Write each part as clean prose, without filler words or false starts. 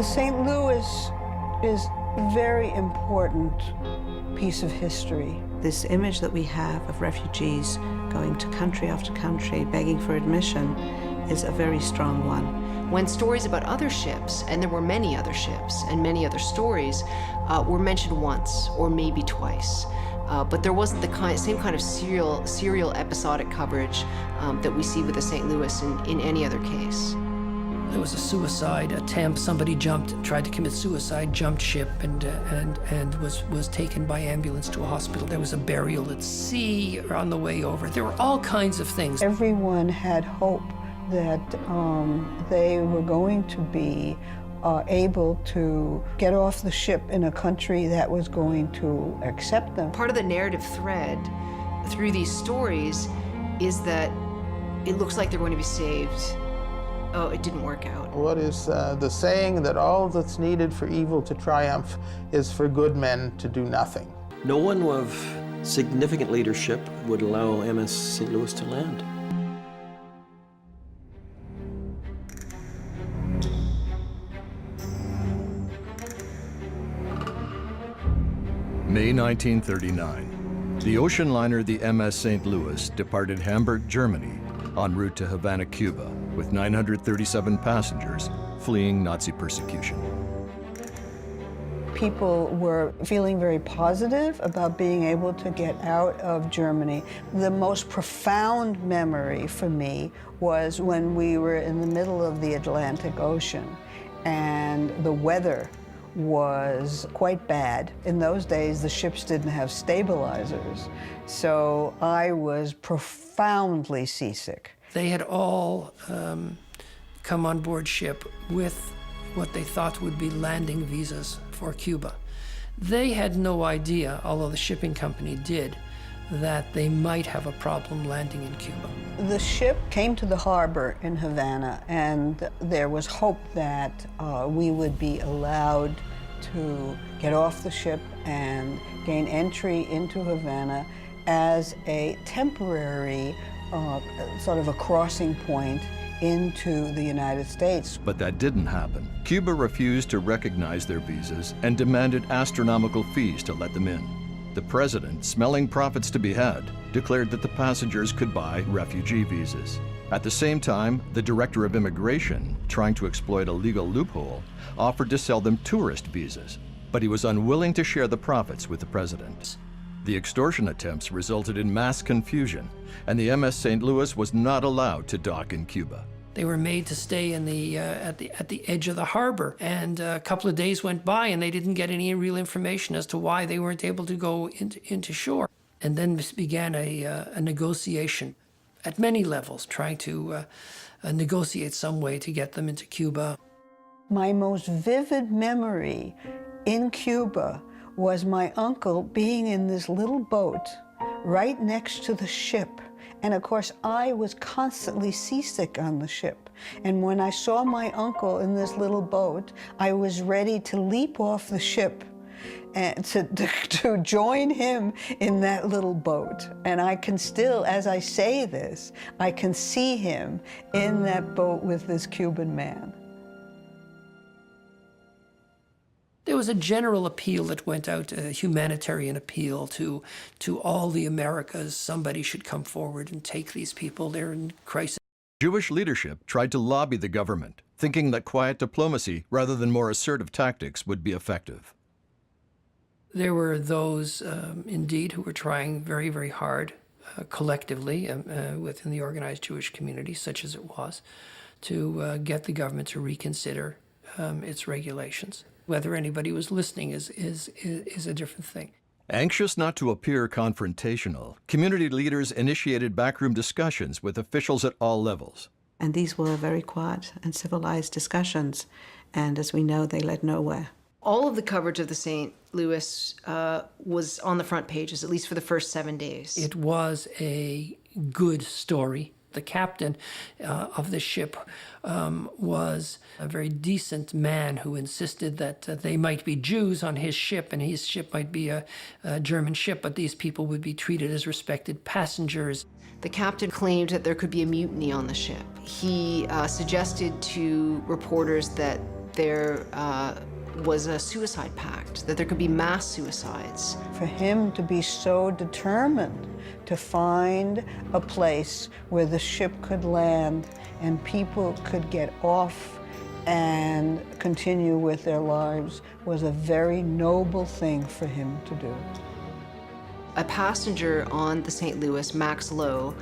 St. Louis is a very important piece of history. This image that we have of refugees going to country after country begging for admission is a very strong one. When stories about other ships, and there were many other ships and many other stories, were mentioned once or maybe twice. But there wasn't the same kind of serial episodic coverage that we see with the St. Louis in any other case. There was a suicide attempt. Somebody tried to commit suicide, jumped ship, and was taken by ambulance to a hospital. There was a burial at sea on the way over. There were all kinds of things. Everyone had hope that they were going to be able to get off the ship in a country that was going to accept them. Part of the narrative thread through these stories is that it looks like they're going to be saved. Oh, it didn't work out. What is the saying that all that's needed for evil to triumph is for good men to do nothing? No one of significant leadership would allow MS St. Louis to land. May 1939. The ocean liner the MS St. Louis departed Hamburg, Germany, en route to Havana, Cuba, with 937 passengers fleeing Nazi persecution. People were feeling very positive about being able to get out of Germany. The most profound memory for me was when we were in the middle of the Atlantic Ocean and the weather was quite bad. In those days, the ships didn't have stabilizers, so I was profoundly seasick. They had all come on board ship with what they thought would be landing visas for Cuba. They had no idea, although the shipping company did, that they might have a problem landing in Cuba. The ship came to the harbor in Havana, and there was hope that we would be allowed to get off the ship and gain entry into Havana as a temporary sort of a crossing point into the United States. But that didn't happen. Cuba refused to recognize their visas and demanded astronomical fees to let them in. The president, smelling profits to be had, declared that the passengers could buy refugee visas. At the same time, the director of immigration, trying to exploit a legal loophole, offered to sell them tourist visas, but he was unwilling to share the profits with the president. The extortion attempts resulted in mass confusion, and the MS St. Louis was not allowed to dock in Cuba. They were made to stay in the at the edge of the harbor, and a couple of days went by, and they didn't get any real information as to why they weren't able to go into shore. And then began a negotiation at many levels, trying to negotiate some way to get them into Cuba. My most vivid memory in Cuba was my uncle being in this little boat right next to the ship. And of course, I was constantly seasick on the ship. And when I saw my uncle in this little boat, I was ready to leap off the ship and to join him in that little boat. And I can still, as I say this, I can see him in that boat with this Cuban man. There was a general appeal that went out, a humanitarian appeal to all the Americas. Somebody should come forward and take these people. They're in crisis. Jewish leadership tried to lobby the government, thinking that quiet diplomacy rather than more assertive tactics would be effective. There were those, indeed, who were trying very, very hard, collectively, within the organized Jewish community, such as it was, to get the government to reconsider its regulations. Whether anybody was listening is a different thing. Anxious not to appear confrontational, community leaders initiated backroom discussions with officials at all levels. And these were very quiet and civilized discussions, and as we know, they led nowhere. All of the coverage of the St. Louis was on the front pages, at least for the first 7 days. It was a good story. The captain of the ship was a very decent man who insisted that they might be Jews on his ship and his ship might be a German ship, but these people would be treated as respected passengers. The captain claimed that there could be a mutiny on the ship. He suggested to reporters that there was a suicide pact, that there could be mass suicides. For him to be so determined to find a place where the ship could land and people could get off and continue with their lives was a very noble thing for him to do. A passenger on the St. Louis, Max Lowe,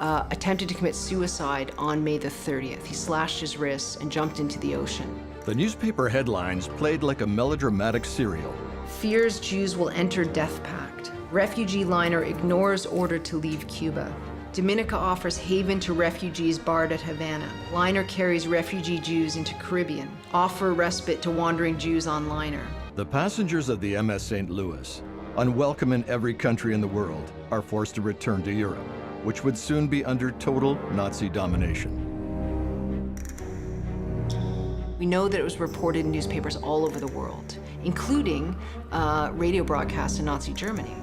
attempted to commit suicide on May the 30th. He slashed his wrists and jumped into the ocean. The newspaper headlines played like a melodramatic serial. Fears Jews will enter death pact. Refugee liner ignores order to leave Cuba. Dominica offers haven to refugees barred at Havana. Liner carries refugee Jews into Caribbean. Offer respite to wandering Jews on liner. The passengers of the MS St. Louis, unwelcome in every country in the world, are forced to return to Europe, which would soon be under total Nazi domination. We know that it was reported in newspapers all over the world, including radio broadcasts in Nazi Germany.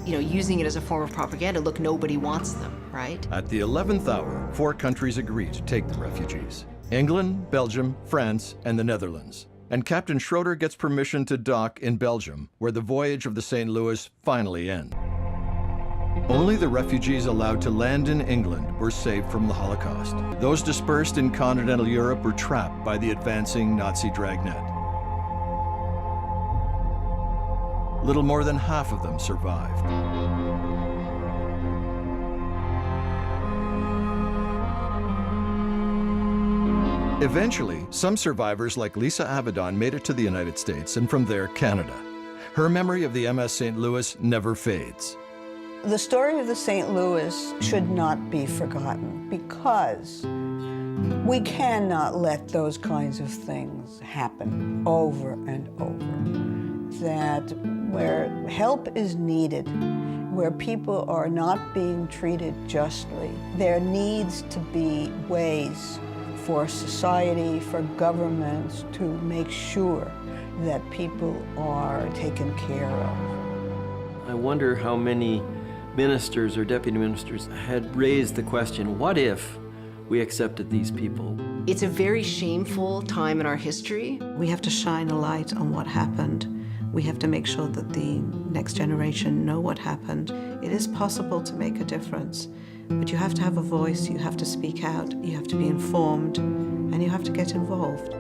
Using it as a form of propaganda. Look, nobody wants them, right? At the 11th hour, 4 countries agreed to take the refugees: England, Belgium, France, and the Netherlands. And Captain Schroeder gets permission to dock in Belgium, where the voyage of the St. Louis finally ends. Only the refugees allowed to land in England were saved from the Holocaust. Those dispersed in continental Europe were trapped by the advancing Nazi dragnet. Little more than half of them survived. Eventually, some survivors like Lisa Avedon made it to the United States and from there, Canada. Her memory of the MS St. Louis never fades. The story of the St. Louis should not be forgotten because we cannot let those kinds of things happen over and over. That where help is needed, where people are not being treated justly, there needs to be ways for society, for governments to make sure that people are taken care of. I wonder how many ministers or deputy ministers had raised the question, what if we accepted these people? It's a very shameful time in our history. We have to shine a light on what happened. We have to make sure that the next generation know what happened. It is possible to make a difference, but you have to have a voice, you have to speak out, you have to be informed, and you have to get involved.